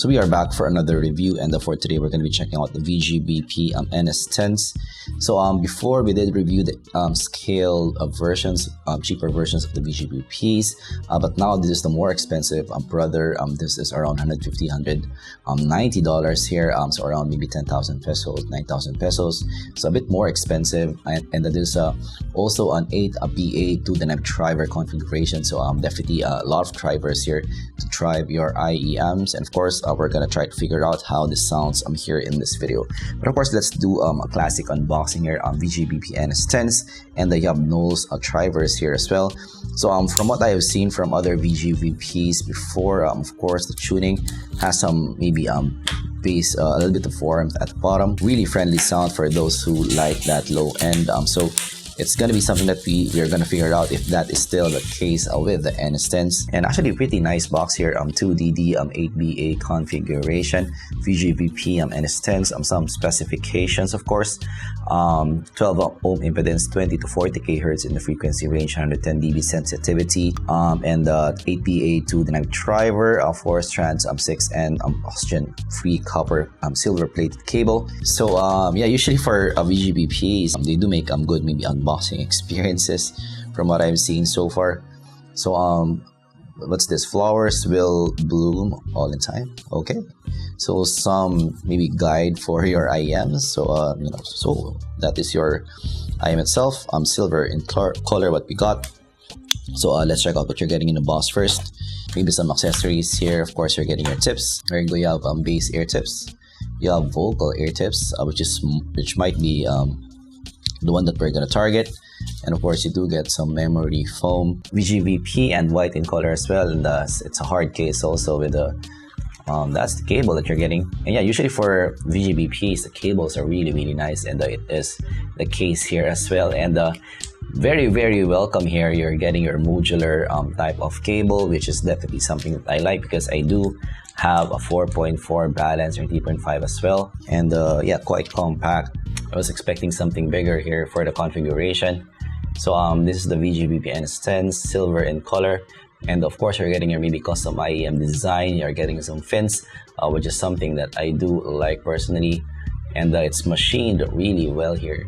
So we are back for another review, and for today we're going to be checking out the BGVP NS10s. So before we did review the scale versions, cheaper versions of the BGVPs, but now this is the more expensive brother. This is around $190 here, so around maybe 10,000 pesos, 9,000 pesos. So a bit more expensive, and that is also an 8BA to dynamic driver configuration. So definitely a lot of drivers here to drive your IEMs, and of course we're gonna try to figure out how this sounds here in this video. But of course, let's do a classic unboxing here on BGVP NS10s, and you have nose drivers here as well. So from what I have seen from other BGVPs before, of course the tuning has some maybe bass, a little bit of warmth at the bottom. Really friendly sound for those who like that low end. So it's going to be something that we are going to figure out if that is still the case with the NS10s. And actually pretty nice box here, 2DD 8BA configuration, BGVP NS10s, some specifications of course, 12 ohm impedance, 20 to 40 kHz in the frequency range, 110 dB sensitivity, and 8BA to dynamic driver, 4 strands, 6 and oxygen free copper silver plated cable. So yeah, usually for BGVPs, they do make good maybe unboxing experiences from what I've seen so far. So what's this? Flowers will bloom all in time. Okay, so some maybe guide for your IEMs. So you know, so that is your IEM itself. Silver in color what we got. So let's check out what you're getting in the box first. Maybe some accessories here. Of course, you're getting your tips. There you go. You have bass ear tips. You have vocal ear tips, which might be the one that we're gonna target. And of course, you do get some memory foam, BGVP, and white in color as well. And it's a hard case also with the that's the cable that you're getting. And yeah, usually for BGVPs, the cables are really nice, and it is the case here as well. And very welcome here. You're getting your modular type of cable, which is definitely something that I like because I do have a 4.4 balance or 3.5 as well. And yeah, quite compact. I was expecting something bigger here for the configuration. So this is the BGVP NS10 silver in color, and of course you're getting your maybe custom IEM design. You're getting some fins, which is something that I do like personally, and it's machined really well here.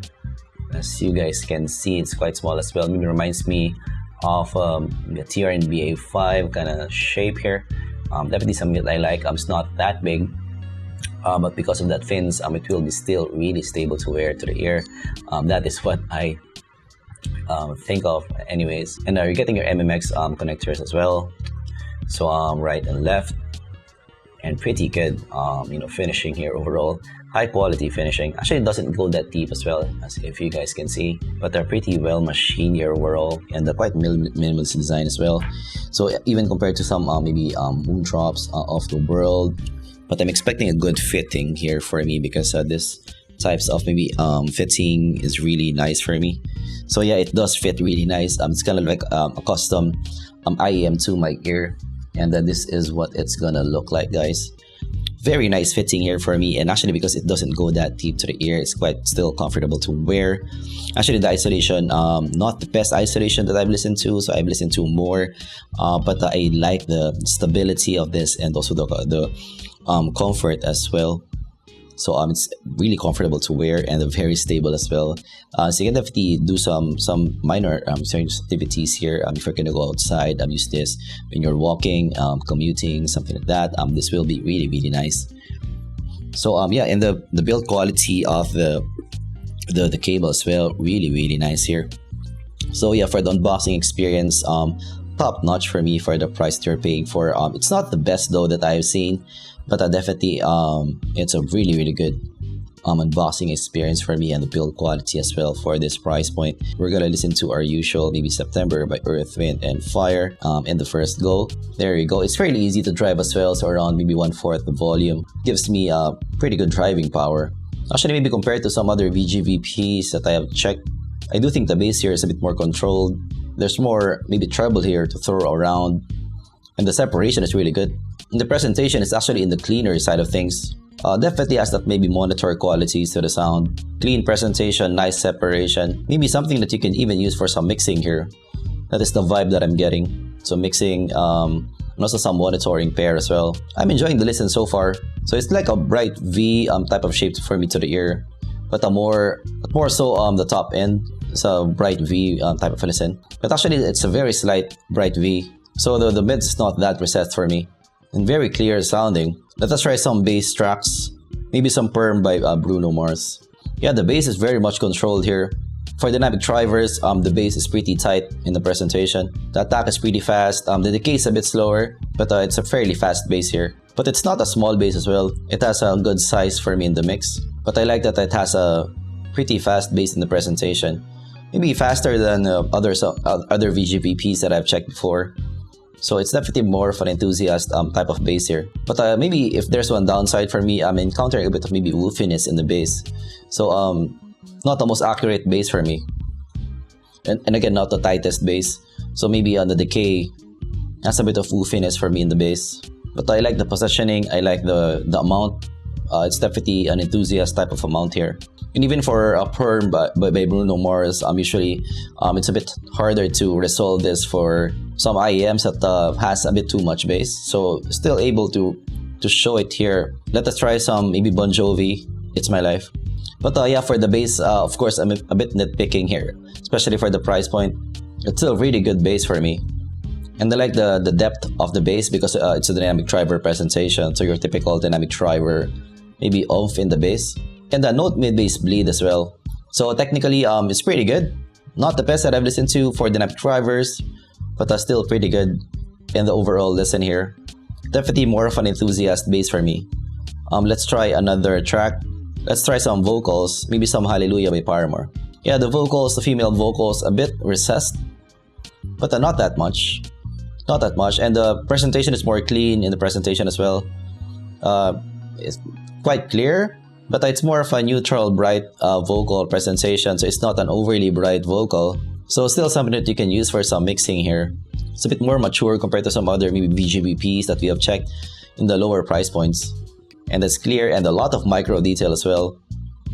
As you guys can see, it's quite small as well. It reminds me of the TRNBA 5 kind of shape here. Definitely something that I like. It's not that big. But because of that fins, it will be still really stable to wear to the ear. That is what I think of anyways. And you're getting your MMX connectors as well. So right and left, and pretty good you know, finishing here overall. High quality finishing. Actually, it doesn't go that deep as well, as if you guys can see, but they're pretty well machined here overall, and they're quite minimalist design as well. So even compared to some maybe boom drops of the world, but I'm expecting a good fitting here for me because this types of maybe fitting is really nice for me. So yeah, it does fit really nice. It's kind of like a custom IEM to my ear, and this is what it's gonna look like, guys. Very nice fitting here for me, and actually because it doesn't go that deep to the ear, it's quite still comfortable to wear. Actually, the isolation, not the best isolation that I've listened to, so I've listened to more, but I like the stability of this, and also the comfort as well. So it's really comfortable to wear and very stable as well. So you can definitely do some minor activities here. If you're gonna go outside, use this when you're walking, commuting, something like that. This will be really nice. So yeah, and the build quality of the cable as well, really nice here. So yeah, for the unboxing experience, top notch for me for the price that you're paying for. It's not the best though that I've seen, but definitely it's a really good unboxing experience for me, and the build quality as well for this price point. We're gonna listen to our usual maybe September by Earth, Wind and Fire in the first go. There you go. It's fairly easy to drive as well, so around maybe 1/4 the volume gives me pretty good driving power. Actually, maybe compared to some other BGVPs that I have checked, I do think the bass here is a bit more controlled. There's more maybe treble here to throw around, and the separation is really good. And the presentation is actually in the cleaner side of things. Definitely has that maybe monitor qualities to the sound. Clean presentation, nice separation. Maybe something that you can even use for some mixing here. That is the vibe that I'm getting. So mixing and also some monitoring pair as well. I'm enjoying the listen so far. So it's like a bright V type of shape for me to the ear, but a more so the top end. It's a bright V type of listen, but actually it's a very slight bright V. So the mid is not that recessed for me, and very clear sounding. Let us try some bass tracks, maybe some Perm by Bruno Mars. Yeah, the bass is very much controlled here. For dynamic drivers, the bass is pretty tight in the presentation. The attack is pretty fast. The decay is a bit slower, but it's a fairly fast bass here. But it's not a small bass as well. It has a good size for me in the mix. But I like that it has a pretty fast bass in the presentation. Maybe faster than other BGVPs that I've checked before. So it's definitely more of an enthusiast type of bass here. But maybe if there's one downside for me, I'm encountering a bit of maybe woofiness in the bass. So not the most accurate bass for me. And again, not the tightest bass. So maybe on the decay, has a bit of woofiness for me in the bass. But I like the positioning, I like the amount. It's definitely an enthusiast type of amount here. And even for a Perm by Bruno Mars, usually it's a bit harder to resolve this for some IEMs that has a bit too much bass. So still able to show it here. Let us try some maybe Bon Jovi, It's My Life. But yeah, for the bass, of course, I'm a bit nitpicking here, especially for the price point. It's still a really good bass for me. And I like the depth of the bass because it's a dynamic driver presentation. So your typical dynamic driver, maybe oomph in the bass. And the note mid-bass bleed as well. So technically, it's pretty good. Not the best that I've listened to for dynamic drivers, but still pretty good in the overall listen here. Definitely more of an enthusiast bass for me. Let's try another track. Let's try some vocals, maybe some Hallelujah by Paramore. Yeah, the vocals, the female vocals, a bit recessed, but not that much. Not that much. And the presentation is more clean in the presentation as well. It's quite clear, but it's more of a neutral, bright vocal presentation, so it's not an overly bright vocal. So still something that you can use for some mixing here. It's a bit more mature compared to some other maybe BGVPs that we have checked in the lower price points. And it's clear and a lot of micro detail as well.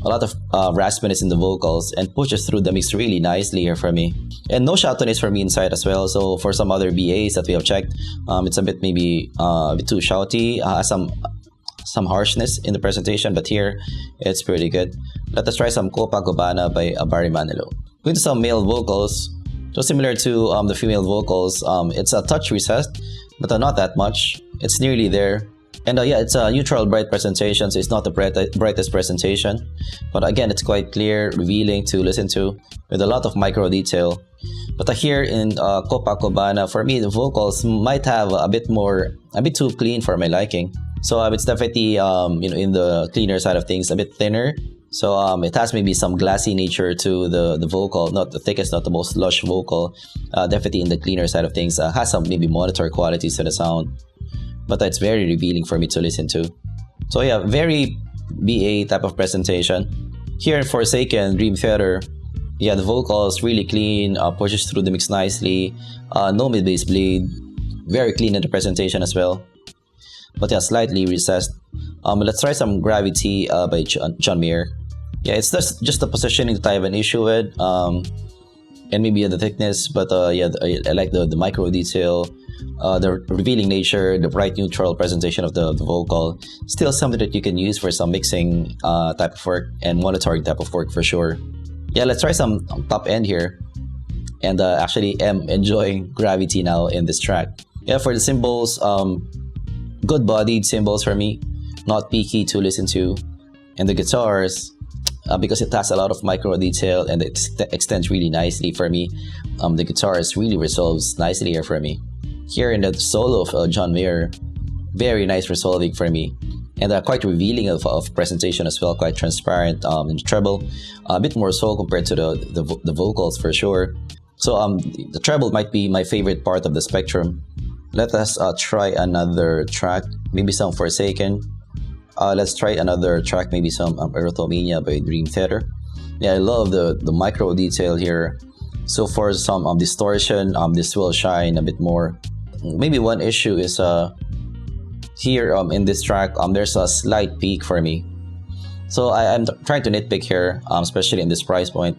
A lot of raspiness in the vocals and pushes through the mix really nicely here for me. And no shoutiness for me inside as well. So for some other BAs that we have checked, it's a bit maybe a bit too shouty, some harshness in the presentation, but here it's pretty good. Let us try some Copacabana by Barry Manilow. Going to some male vocals, so similar to the female vocals, it's a touch recessed, but not that much. It's nearly there. And yeah, it's a neutral bright presentation, so it's not the brightest presentation. But again, it's quite clear, revealing to listen to, with a lot of micro detail. But here in Copacabana, for me, the vocals might have a bit too clean for my liking. So it's definitely, in the cleaner side of things, a bit thinner. So it has maybe some glassy nature to the vocal, not the thickest, not the most lush vocal. Definitely in the cleaner side of things, has some maybe monitor qualities to the sound. But it's very revealing for me to listen to. So yeah, very BA type of presentation. Here in Forsaken, Dream Theater, yeah, the vocals really clean, pushes through the mix nicely, no mid-bass bleed, very clean in the presentation as well. But yeah, slightly recessed. Let's try some Gravity by John Mayer. Yeah, it's just the positioning that I have an issue with, and maybe the thickness, but yeah, I like the micro detail. The revealing nature, the bright neutral presentation of the vocal, still something that you can use for some mixing type of work and monitoring type of work for sure. Yeah, let's try some top end here. And actually am enjoying Gravity now in this track. Yeah, for the cymbals, good bodied cymbals for me, not peaky to listen to. And the guitars, because it has a lot of micro detail and it extends really nicely for me, the guitars really resolves nicely here for me. Here in the solo of John Mayer, very nice resolving for me, and quite revealing of presentation as well, quite transparent in the treble, a bit more so compared to the vocals for sure. So the treble might be my favorite part of the spectrum. Let us try another track, maybe some Forsaken. Let's try another track, maybe some Erythromania by Dream Theater. Yeah, I love the micro detail here. So for some distortion, this will shine a bit more. Maybe one issue is here in this track, there's a slight peak for me. So I'm trying to nitpick here, especially in this price point.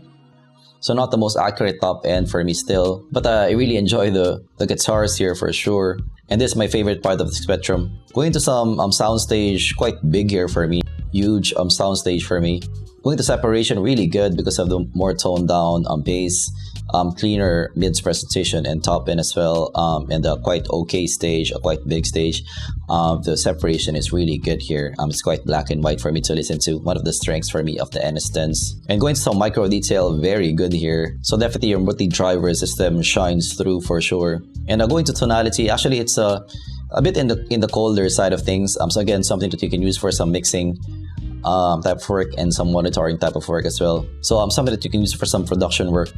So not the most accurate top end for me still, but I really enjoy the guitars here for sure. And this is my favorite part of the spectrum. Going to some soundstage, quite big here for me. Huge soundstage for me. Going to separation, really good because of the more toned down bass, cleaner mids presentation and top end as well, and a quite okay stage, a quite big stage. The separation is really good here. It's quite black and white for me to listen to. One of the strengths for me of the NS10s. And going to some micro detail, very good here. So definitely your multi-driver system shines through for sure. And going to tonality, actually it's a bit in the colder side of things. So again, something that you can use for some mixing type of work and some monitoring type of work as well. So something that you can use for some production work.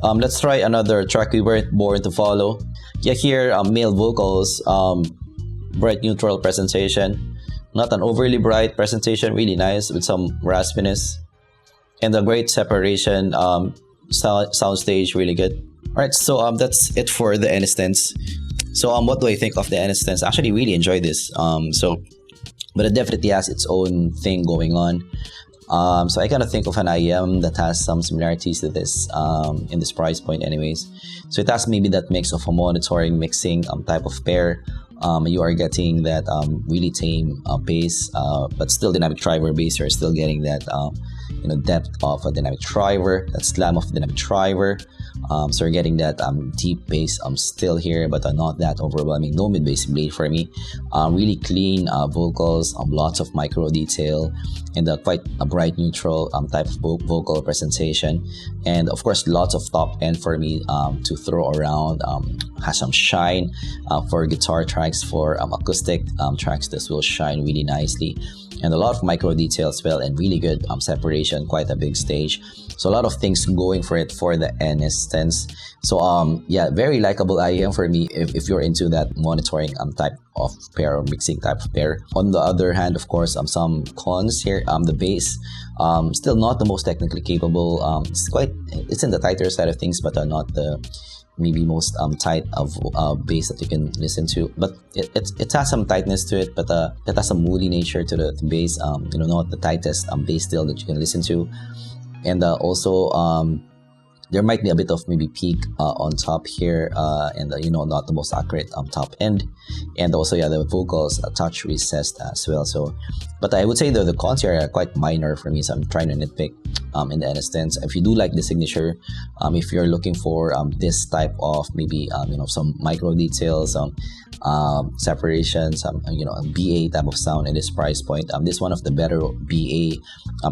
Let's try another track we weren't born to follow. Yeah, here male vocals, bright neutral presentation, not an overly bright presentation, really nice with some raspiness, and a great separation. Sound stage, really good. All right, so that's it for the NS10s. So what do I think of the NS10s? Actually, really enjoy this. But it definitely has its own thing going on. So I kind of think of an IEM that has some similarities to this in this price point anyways. So it has maybe that mix of a monitoring mixing type of pair. You are getting that really tame bass, but still dynamic driver bass. You're still getting that depth of a dynamic driver, that slam of a dynamic driver. So you're getting that deep bass still here, but not that overwhelming. No mid bass bleed for me. Really clean vocals, lots of micro detail, and quite a bright neutral type of vocal presentation. And of course, lots of top end for me to throw around. Has some shine for guitar tracks, for acoustic tracks. This will shine really nicely. And a lot of micro detail as well, and really good separation, quite a big stage. So a lot of things going for it for the NS10s. So yeah, very likable IEM for me if you're into that monitoring type of pair or mixing type of pair. On the other hand, of course, some cons here. The bass, still not the most technically capable. It's in the tighter side of things, but not the maybe most tight of bass that you can listen to. But it has some tightness to it, but it has some moody nature to the bass. Not the tightest bass still that you can listen to. And also there might be a bit of maybe peak on top here, and not the most accurate top end. And also, yeah, the vocals touch recessed as well. So, but I would say the cons here are quite minor for me, so I'm trying to nitpick in the NS10s. If you do like the signature, if you're looking for this type of maybe some micro details, separations, a BA type of sound in this price point. This is one of the better BA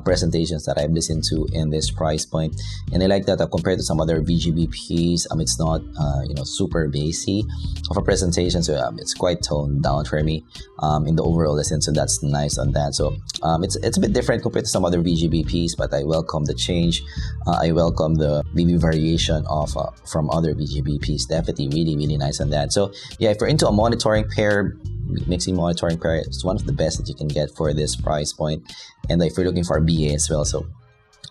presentations that I've listened to in this price point, and I like that compared to some other BGVPs, it's not super bassy of a presentation, so it's quite toned down for me in the overall listen. So that's nice on that. So it's a bit different compared to some other BGVPs, but I welcome the change. I welcome the maybe variation of from other BGVPs. Definitely really nice on that. So yeah, if you're into a monitoring pair, mixing monitoring pair, it's one of the best that you can get for this price point. And if you're looking for a BA as well, so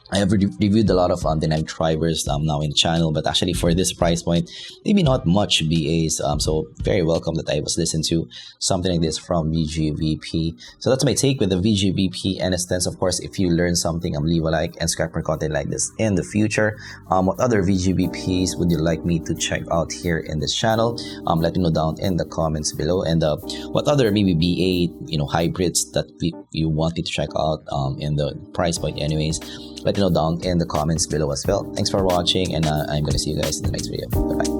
I have reviewed a lot of dynamic drivers now in the channel, but actually for this price point, maybe not much BAs. So very welcome that I was listening to something like this from BGVP. So that's my take with the BGVP NS10s. Of course, if you learn something, leave a like and subscribe for content like this in the future. What other BGVPs would you like me to check out here in this channel? Let me know down in the comments below. And what other maybe BA hybrids that you want me to check out in the price point anyways. Let me know down in the comments below as well. Thanks for watching, and I'm going to see you guys in the next video. Bye-bye.